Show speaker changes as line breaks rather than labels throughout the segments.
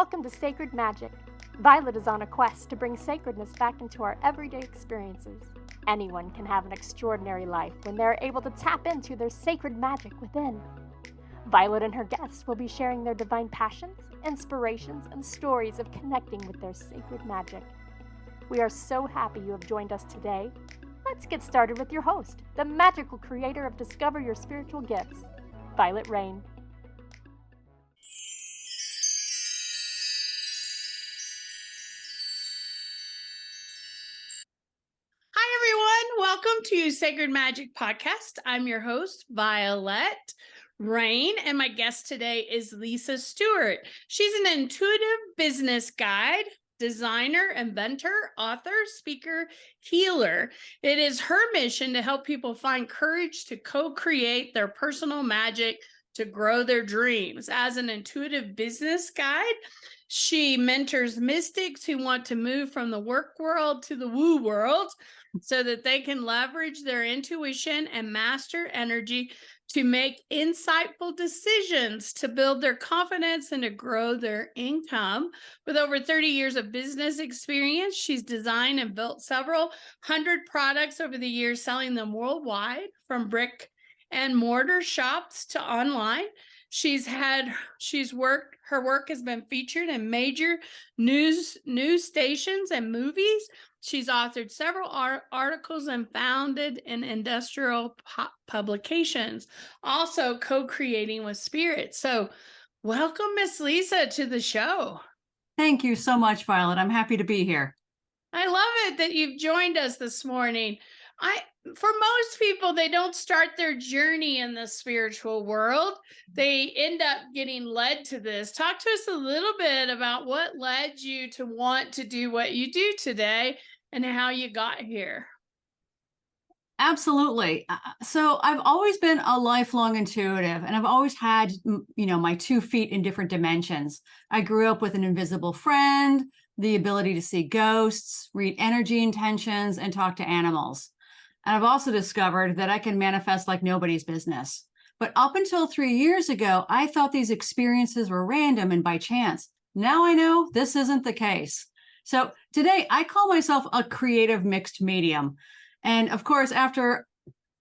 Welcome to Sacred Magic. Violet is on a quest to bring sacredness back into our everyday experiences. Anyone can have an extraordinary life when they are able to tap into their sacred magic within. Violet and her guests will be sharing their divine passions, inspirations, and stories of connecting with their sacred magic. We are so happy you have joined us today. Let's get started with your host, the magical creator of Discover Your Spiritual Gifts, Vialet Rayne.
Welcome to Sacred Magic Podcast. I'm your host, Vialet Rayne, and my guest today is Lisa Stewart. She's an intuitive business guide, designer, inventor, author, speaker, healer. It is her mission to help people find courage to co-create their personal magic to grow their dreams. As an intuitive business guide, she mentors mystics who want to move from the work world to the woo world so that they can leverage their intuition and master energy to make insightful decisions to build their confidence and to grow their income. With over 30 years of business experience, she's designed and built several hundred products over the years, selling them worldwide, from brick and mortar shops to online. Her work has been featured in major news stations and movies. She's authored several articles and founded in industrial publications, also co-creating with Spirit. So welcome, Miss Lisa, to the show.
Thank you so much, Violet. I'm happy to be here.
I love it that you've joined us this morning. For most people, they don't start their journey in the spiritual world. They end up getting led to this. Talk to us a little bit about what led you to want to do what you do today and how you got here.
Absolutely. So I've always been a lifelong intuitive, and I've always had, my 2 feet in different dimensions. I grew up with an invisible friend, the ability to see ghosts, read energy intentions, and talk to animals. And I've also discovered that I can manifest like nobody's business. But up until 3 years ago, I thought these experiences were random and by chance. Now I know this isn't the case. So today I call myself a creative mixed medium. And of course, after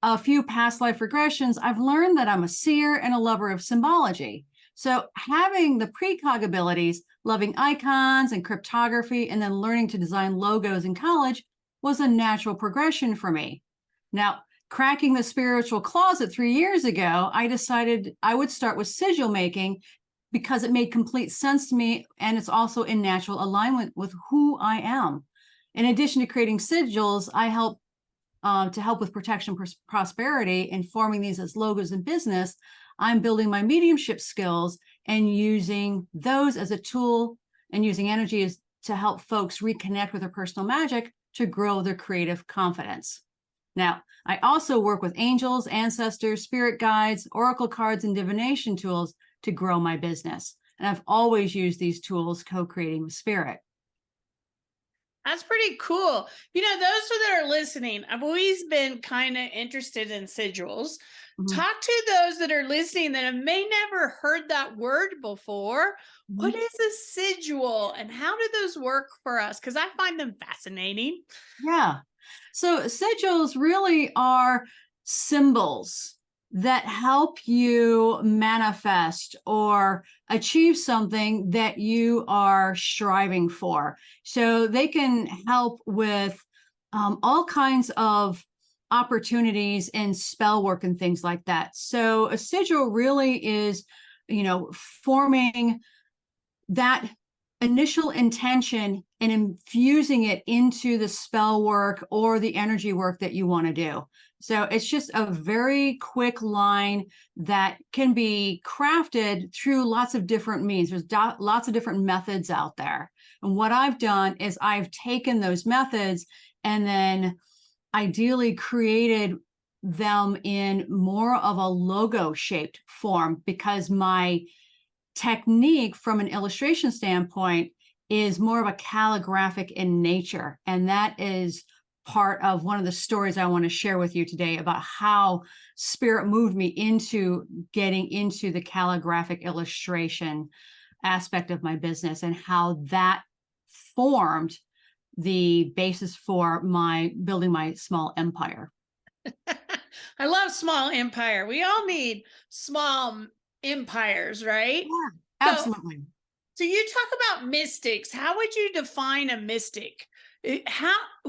a few past life regressions, I've learned that I'm a seer and a lover of symbology. So having the precog abilities, loving icons and cryptography, and then learning to design logos in college was a natural progression for me. Now, cracking the spiritual closet 3 years ago, I decided I would start with sigil making because it made complete sense to me, and it's also in natural alignment with who I am. In addition to creating sigils, I help to help with protection, prosperity, and forming these as logos in business. I'm building my mediumship skills and using those as a tool and using energy as to help folks reconnect with their personal magic to grow their creative confidence. Now, I also work with angels, ancestors, spirit guides, oracle cards, and divination tools to grow my business. And I've always used these tools co-creating with spirit.
That's pretty cool. Those that are listening, I've always been kind of interested in sigils. Mm-hmm. Talk to those that are listening that have may never heard that word before. Mm-hmm. What is a sigil and how do those work for us? Because I find them fascinating.
Yeah. So sigils really are symbols that help you manifest or achieve something that you are striving for. So they can help with all kinds of opportunities in spell work and things like that. So a sigil really is, forming that initial intention and infusing it into the spell work or the energy work that you want to do. So it's just a very quick line that can be crafted through lots of different means. There's lots of different methods out there. And what I've done is I've taken those methods and then ideally created them in more of a logo shaped form, because my technique from an illustration standpoint is more of a calligraphic in nature. And that is part of one of the stories I want to share with you today about how spirit moved me into getting into the calligraphic illustration aspect of my business and how that formed the basis for my building my small empire.
I love small empire. We all need small empires, right?
Yeah,
So,
absolutely.
so you talk about mystics. How would you define a mystic?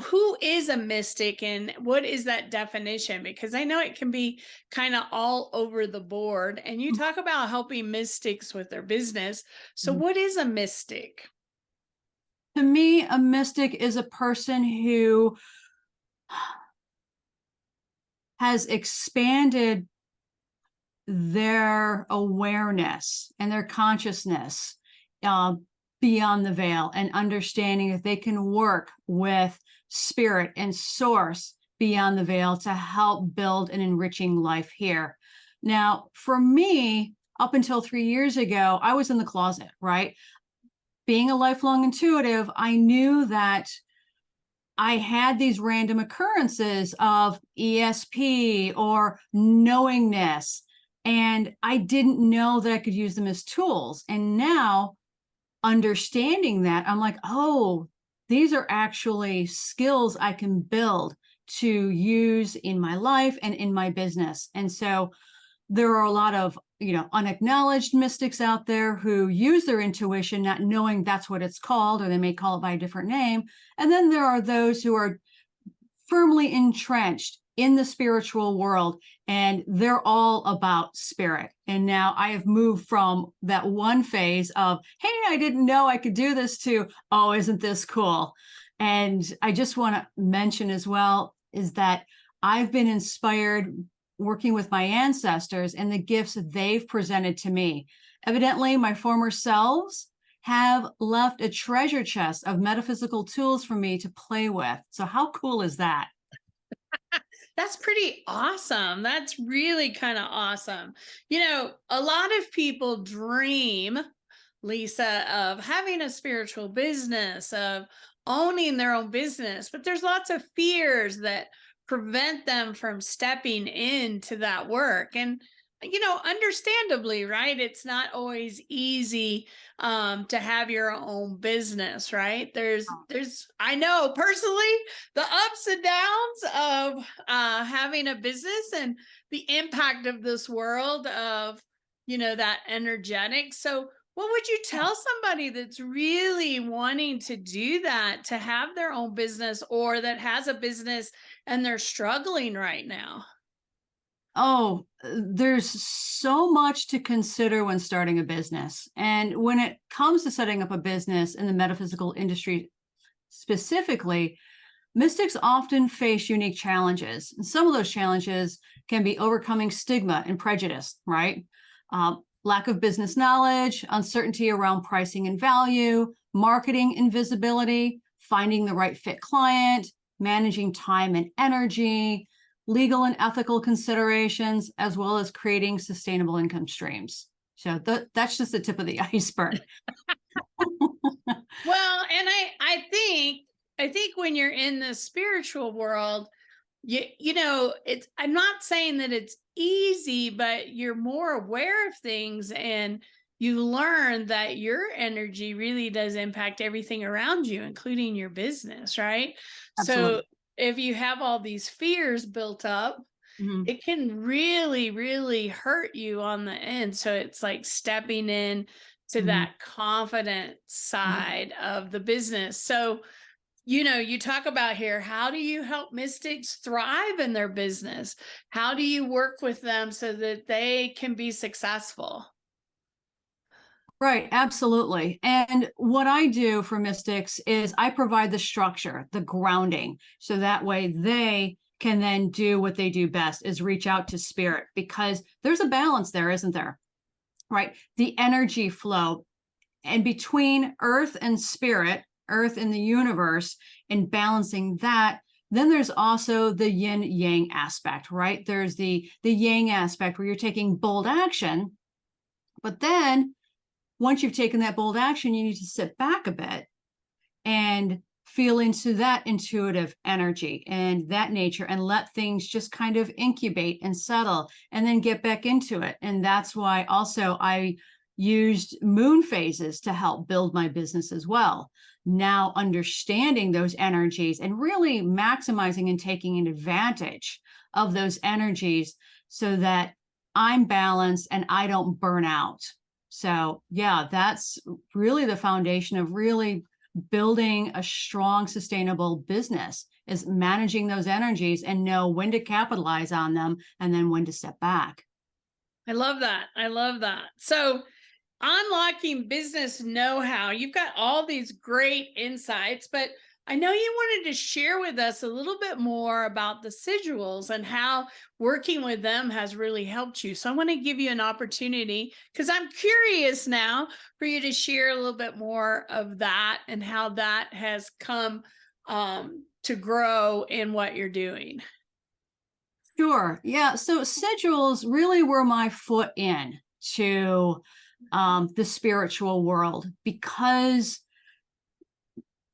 Who is a mystic and what is that definition? Because I know it can be kind of all over the board. And you talk about helping mystics with their business. So,
Mhm.
what is a mystic?
To me, a mystic is a person who has expanded their awareness and their consciousness uh, beyond the veil, and understanding that they can work with spirit and source beyond the veil to help build an enriching life here. Now, for me, up until 3 years ago, I was in the closet, right? Being a lifelong intuitive, I knew that I had these random occurrences of ESP or knowingness, and I didn't know that I could use them as tools. And now, understanding that, I'm like, oh, these are actually skills I can build to use in my life and in my business. And so there are a lot of, unacknowledged mystics out there who use their intuition, not knowing that's what it's called, or they may call it by a different name. And then there are those who are firmly entrenched in the spiritual world, and they're all about spirit. And now I have moved from that one phase of, hey, I didn't know I could do this, to, oh, isn't this cool? And I just want to mention as well is that I've been inspired working with my ancestors and the gifts they've presented to me. Evidently, my former selves have left a treasure chest of metaphysical tools for me to play with. So how cool is that?
That's pretty awesome. That's really kind of awesome. A lot of people dream, Lisa, of having a spiritual business, of owning their own business, but there's lots of fears that prevent them from stepping into that work. And understandably, right? It's not always easy to have your own business, right? There's I know personally the ups and downs of having a business and the impact of this world of that energetic. So what would you tell somebody that's really wanting to do that, to have their own business, or that has a business and they're struggling right now?
Oh, there's so much to consider when starting a business. And when it comes to setting up a business in the metaphysical industry specifically, mystics often face unique challenges. And some of those challenges can be overcoming stigma and prejudice, right? Lack of business knowledge, uncertainty around pricing and value, marketing and visibility, finding the right fit client, managing time and energy, legal and ethical considerations, as well as creating sustainable income streams. So that's just the tip of the iceberg.
Well, and I think when you're in the spiritual world, it's, I'm not saying that it's easy, but you're more aware of things, and you learn that your energy really does impact everything around you, including your business, right? So
Absolutely.
if you have all these fears built up,
Mhm.
it can really, really hurt you on the end. So it's like stepping in to
Mhm.
that confident
Mhm.
side of the business. So, you talk about here, how do you help mystics thrive in their business? How do you work with them so that they can be successful?
Right, absolutely. And what I do for mystics is I provide the structure, the grounding, so that way they can then do what they do best, is reach out to spirit, because there's a balance there, isn't there? Right? The energy flow, and between earth and spirit, earth and the universe, and balancing that. Then there's also the yin yang aspect, right? There's the yang aspect where you're taking bold action, but then once you've taken that bold action, you need to sit back a bit and feel into that intuitive energy and that nature, and let things just kind of incubate and settle, and then get back into it. And that's why also I used moon phases to help build my business as well. Now understanding those energies and really maximizing and taking advantage of those energies so that I'm balanced and I don't burn out. So yeah, that's really the foundation of really building a strong, sustainable business, is managing those energies and know when to capitalize on them and then when to step back.
I love that. I love that. So, unlocking business know-how, you've got all these great insights, but I know you wanted to share with us a little bit more about the sigils and how working with them has really helped you. So I want to give you an opportunity, because I'm curious now for you to share a little bit more of that and how that has come to grow in what you're doing.
Sure. Yeah. So sigils really were my foot in to the spiritual world, because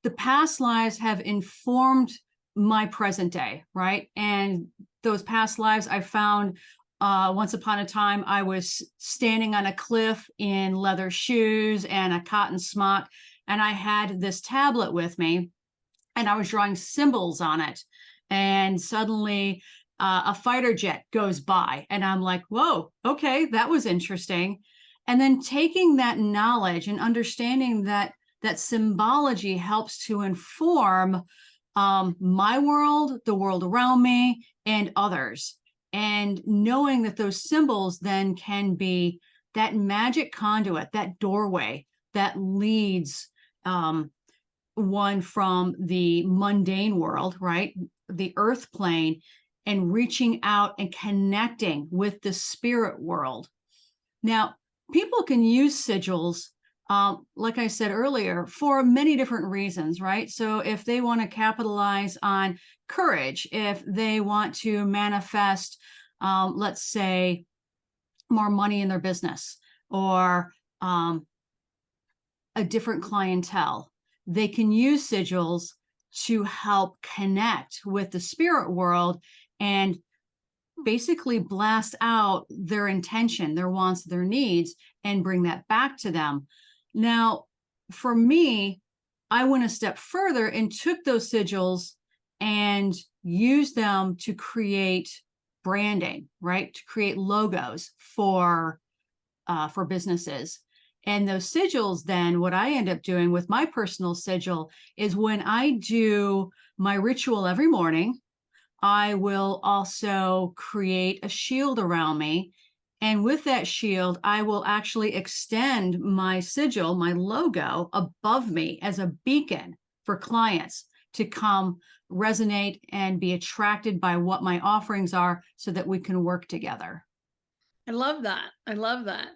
the past lives have informed my present day, right? And those past lives I found, once upon a time, I was standing on a cliff in leather shoes and a cotton smock, and I had this tablet with me, and I was drawing symbols on it. And suddenly a fighter jet goes by, and I'm like, whoa, okay, that was interesting. And then taking that knowledge and understanding that that symbology helps to inform my world, the world around me, and others. And knowing that those symbols then can be that magic conduit, that doorway that leads one from the mundane world, right? The earth plane, and reaching out and connecting with the spirit world. Now, people can use sigils, like I said earlier, for many different reasons, right? So if they want to capitalize on courage, if they want to manifest, let's say, more money in their business, or a different clientele, they can use sigils to help connect with the spirit world and basically blast out their intention, their wants, their needs, and bring that back to them. Now, for me, I went a step further and took those sigils and used them to create branding, right? To create logos for businesses. And those sigils, then what I end up doing with my personal sigil is when I do my ritual every morning, I will also create a shield around me. And with that shield, I will actually extend my sigil, my logo, above me as a beacon for clients to come resonate and be attracted by what my offerings are so that we can work together.
I love that. I love that.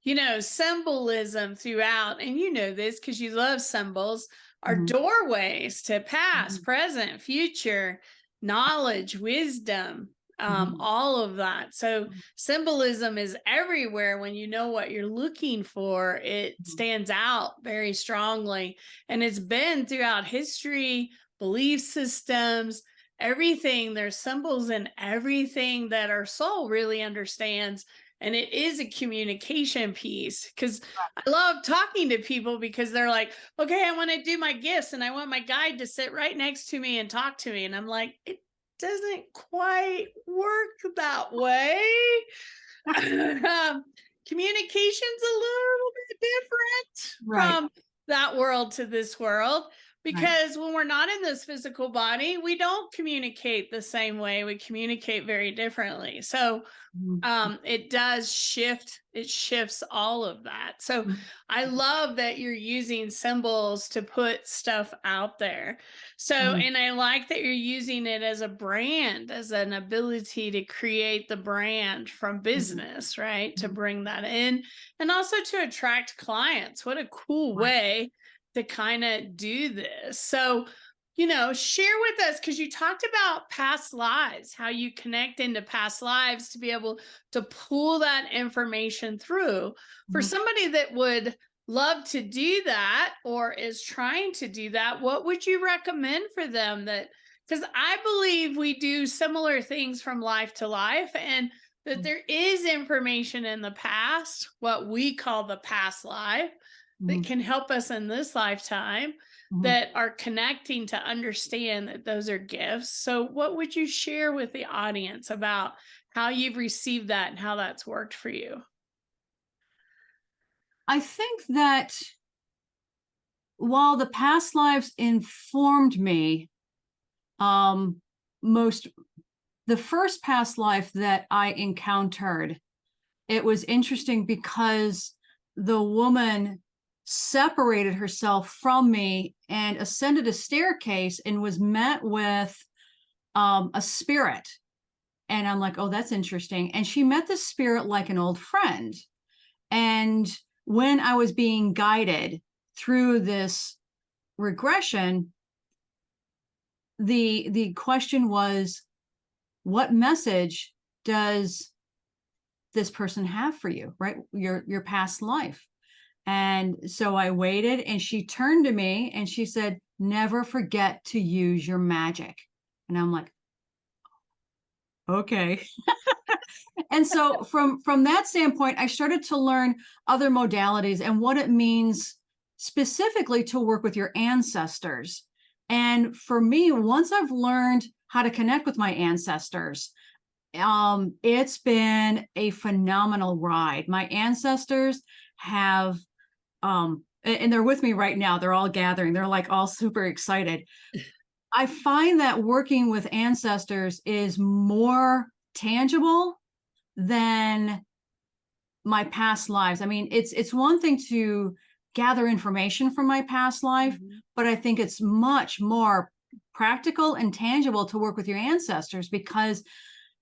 You know, symbolism throughout, and you know this because you love symbols, are doorways to past, present, future, knowledge, wisdom, all of that. So symbolism is everywhere. When you know what you're looking for, it stands out very strongly. And it's been throughout history, belief systems, everything. There's symbols in everything that our soul really understands. And it is a communication piece, because I love talking to people because they're like, okay, I want to do my gifts and I want my guide to sit right next to me and talk to me. And I'm like, it doesn't quite work that way. Communication's a little bit different from that world to this world. Because when we're not in this physical body, we don't communicate the same way. We communicate very differently. So it does shift. It shifts all of that. So I love that you're using symbols to put stuff out there. So, and I like that you're using it as a brand, as an ability to create the brand from business, right? To bring that in and also to attract clients. What a cool way to kind of do this. So, you know, share with us, because you talked about past lives, how you connect into past lives to be able to pull that information through. For somebody that would love to do that or is trying to do that, what would you recommend for them? That, because I believe we do similar things from life to life, and that there is information in the past, what we call the past life, that can help us in this lifetime, that are connecting to understand that those are gifts. So what would you share with the audience about how you've received that and how that's worked for you?
I think that while the past lives informed me, most the first past life that I encountered, it was interesting because the woman separated herself from me and ascended a staircase and was met with a spirit. And I'm like, oh, that's interesting. And she met the spirit like an old friend. And when I was being guided through this regression, the question was, what message does this person have for you, right? Your past life. And so I waited, and she turned to me and she said, never forget to use your magic. And I'm like, okay. And so from that standpoint, I started to learn other modalities and what it means specifically to work with your ancestors. And for me, once I've learned how to connect with my ancestors, it's been a phenomenal ride. My ancestors have, and they're with me right now. They're all gathering. They're like all super excited. I find that working with ancestors is more tangible than my past lives. I mean, it's one thing to gather information from my past life, but I think it's much more practical and tangible to work with your ancestors, because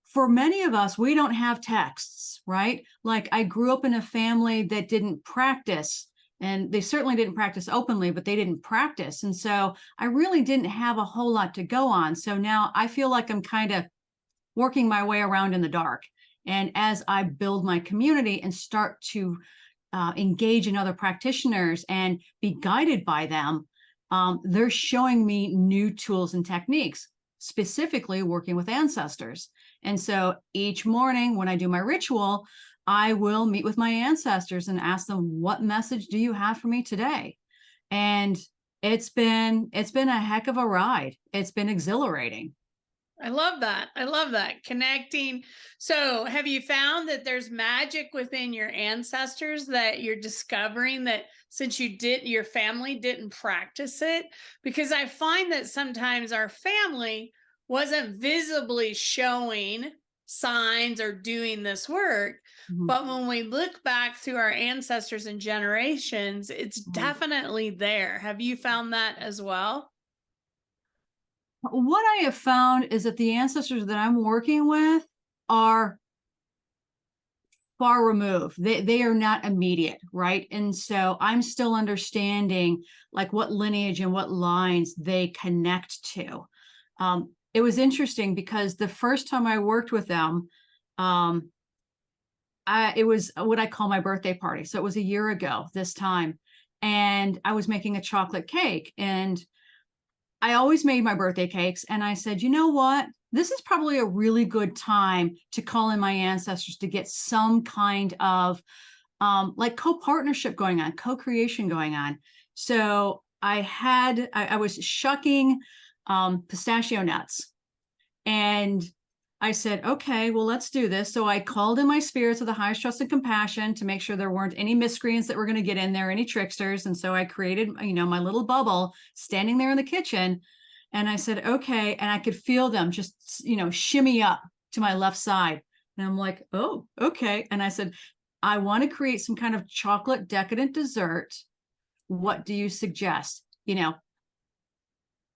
for many of us, we don't have texts, right? Like, I grew up in a family that didn't practice, and they certainly didn't practice openly, but they didn't practice. And so I really didn't have a whole lot to go on. So now I feel like I'm kind of working my way around in the dark. And as I build my community and start to engage in other practitioners and be guided by them, they're showing me new tools and techniques, specifically working with ancestors. And so each morning when I do my ritual, I will meet with my ancestors and ask them, what message do you have for me today? And it's been a heck of a ride. It's been exhilarating.
I love that. I love that. Connecting. So have you found that there's magic within your ancestors that you're discovering, that since your family didn't practice it? Because I find that sometimes our family wasn't visibly showing signs or doing this work. But when we look back through our ancestors and generations, it's definitely there. Have you found that as well?
What I have found is that the ancestors that I'm working with are far removed. They are not immediate, right? And so I'm still understanding like what lineage and what lines they connect to. It was interesting because the first time I worked with them, it was what I call my birthday party. So it was a year ago this time, and I was making a chocolate cake, and I always made my birthday cakes. And I said, you know what? This is probably a really good time to call in my ancestors to get some kind of like co-partnership going on, co-creation going on. So I was shucking pistachio nuts, and I said, okay, well, let's do this. So I called in my spirits of the highest trust and compassion to make sure there weren't any miscreants that were going to get in there, any tricksters. And so I created, my little bubble standing there in the kitchen. And I said, okay. And I could feel them just, shimmy up to my left side. And I'm like, oh, okay. And I said, I want to create some kind of chocolate decadent dessert. What do you suggest?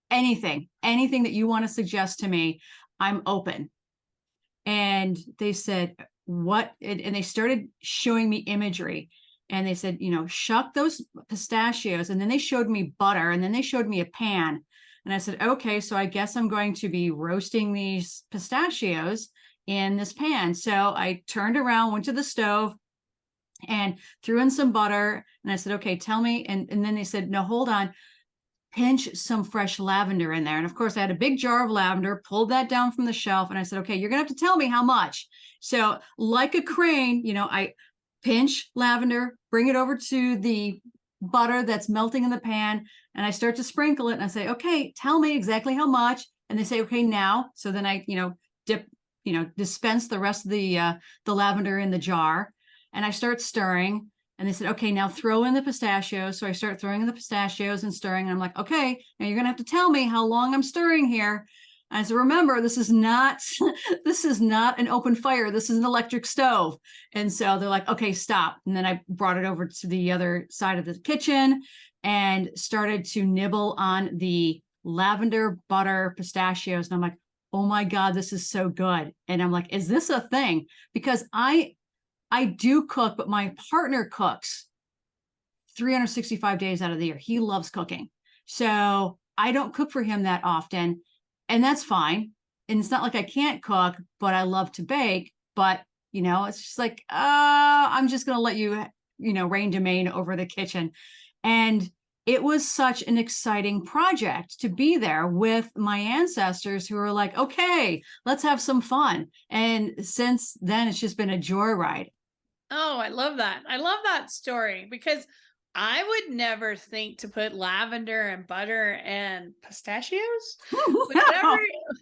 Anything that you want to suggest to me, I'm open. And they said, what? And they started showing me imagery, and they said, shuck those pistachios. And then they showed me butter, and then they showed me a pan. And I said, okay, so I guess I'm going to be roasting these pistachios in this pan. So I turned around, went to the stove, and threw in some butter. And I said, okay, tell me. And then they said, no, hold on. pinch some fresh lavender in there. And of course, I had a big jar of lavender, pulled that down from the shelf, and I said, okay, you're going to have to tell me how much. So, like a crane, I pinch lavender, bring it over to the butter that's melting in the pan, and I start to sprinkle it. And I say, okay, tell me exactly how much. And they say, okay, now. So then I, dip, dispense the rest of the lavender in the jar, and I start stirring. And they said, okay, now throw in the pistachios. So I start throwing in the pistachios and stirring. And I'm like, okay, now you're going to have to tell me how long I'm stirring here. And I said, remember, this is not an open fire. This is an electric stove. And so they're like, okay, stop. And then I brought it over to the other side of the kitchen and started to nibble on the lavender butter pistachios. And I'm like, oh my God, this is so good. And I'm like, is this a thing? Because I do cook, but my partner cooks 365 days out of the year. He loves cooking. So I don't cook for him that often, and that's fine. And it's not like I can't cook, but I love to bake. But, it's just like, I'm just going to let you, reign domain over the kitchen. And it was such an exciting project to be there with my ancestors who were like, okay, let's have some fun. And since then, it's just been a joyride.
Oh, I love that. I love that story because I would never think to put lavender and butter and pistachios. Would never,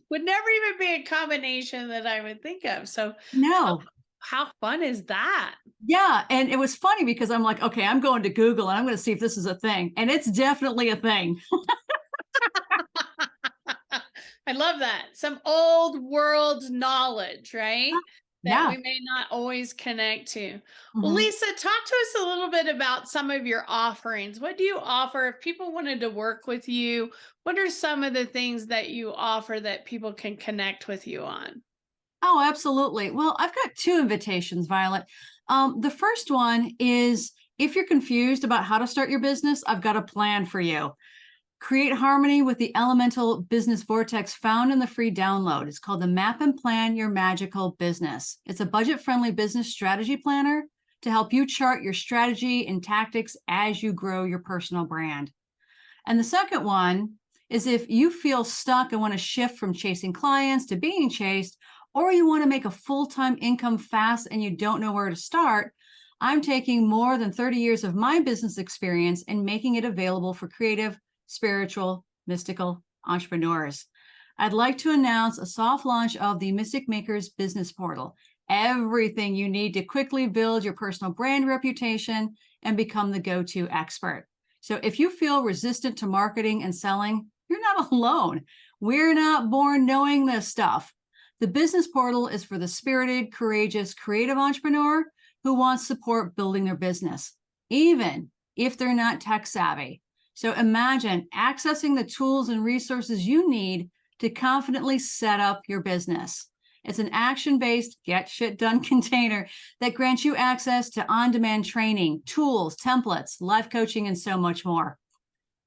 would never even be a combination that I would think of. So
No.
How fun is that?
Yeah. And it was funny because I'm like, okay, I'm going to Google and I'm going to see if this is a thing. And it's definitely a thing.
I love that. Some old world knowledge, right? That we may not always connect to. Well, Lisa, talk to us a little bit about some of your offerings. What do you offer? If people wanted to work with you, what are some of the things that you offer that people can connect with you on?
Oh, absolutely. Well, I've got two invitations, Violet. The first one is if you're confused about how to start your business, I've got a plan for you. Create harmony with the elemental business vortex found in the free download. It's called the Map and Plan Your Magical Business. It's a budget-friendly business strategy planner to help you chart your strategy and tactics as you grow your personal brand. And the second one is if you feel stuck and want to shift from chasing clients to being chased, or you want to make a full-time income fast and you don't know where to start, I'm taking more than 30 years of my business experience and making it available for creative, spiritual, mystical entrepreneurs. I'd like to announce a soft launch of the Mystic Makers Business Portal. Everything you need to quickly build your personal brand reputation and become the go-to expert. So if you feel resistant to marketing and selling, you're not alone. We're not born knowing this stuff. The business portal is for the spirited, courageous, creative entrepreneur who wants support building their business, even if they're not tech savvy. So imagine accessing the tools and resources you need to confidently set up your business. It's an action-based, get shit done container that grants you access to on-demand training, tools, templates, life coaching, and so much more.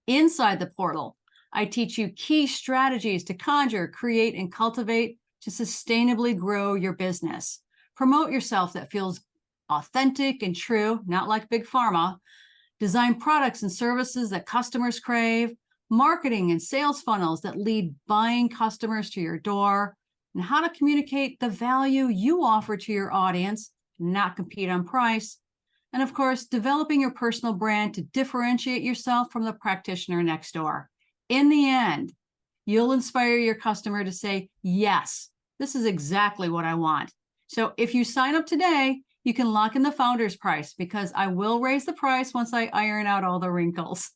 Inside the portal, I teach you key strategies to conjure, create, and cultivate to sustainably grow your business. Promote yourself that feels authentic and true, not like big pharma. Design products and services that customers crave, marketing and sales funnels that lead buying customers to your door, and how to communicate the value you offer to your audience, not compete on price. And of course, developing your personal brand to differentiate yourself from the practitioner next door. In the end, you'll inspire your customer to say, yes, this is exactly what I want. So if you sign up today, you can lock in the founder's price because I will raise the price once I iron out all the wrinkles.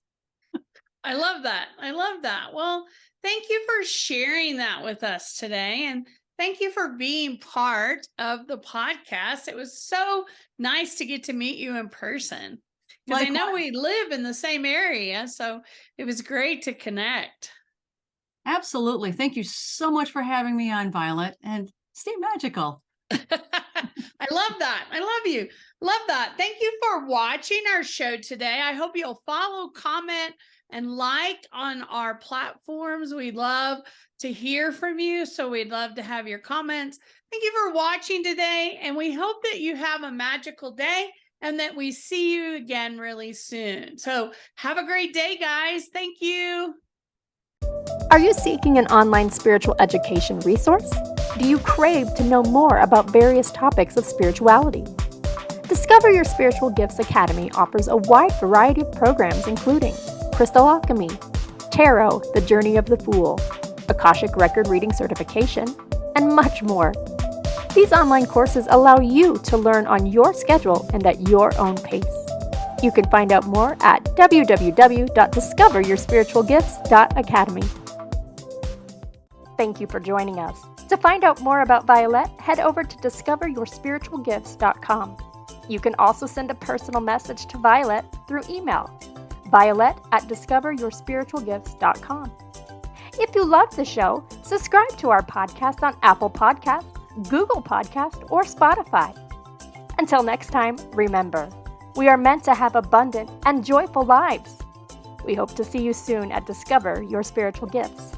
I love that. I love that. Well, thank you for sharing that with us today. And thank you for being part of the podcast. It was so nice to get to meet you in person because I know we live in the same area. So it was great to connect.
Absolutely. Thank you so much for having me on, Violet, and stay magical.
I love that. I love you. Love that. Thank you for watching our show today. I hope you'll follow, comment, and like on our platforms. We'd love to hear from you. So we'd love to have your comments. Thank you for watching today. And we hope that you have a magical day and that we see you again really soon. So have a great day, guys. Thank you.
Are you seeking an online spiritual education resource? Do you crave to know more about various topics of spirituality? Discover Your Spiritual Gifts Academy offers a wide variety of programs including Crystal Alchemy, Tarot, The Journey of the Fool, Akashic Record Reading Certification, and much more. These online courses allow you to learn on your schedule and at your own pace. You can find out more at www.discoveryourspiritualgifts.academy. Thank you for joining us. To find out more about Vialet, head over to discoveryourspiritualgifts.com. You can also send a personal message to Vialet through email, violet@discoveryourspiritualgifts.com. If you love the show, subscribe to our podcast on Apple Podcasts, Google Podcasts, or Spotify. Until next time, remember, we are meant to have abundant and joyful lives. We hope to see you soon at Discover Your Spiritual Gifts.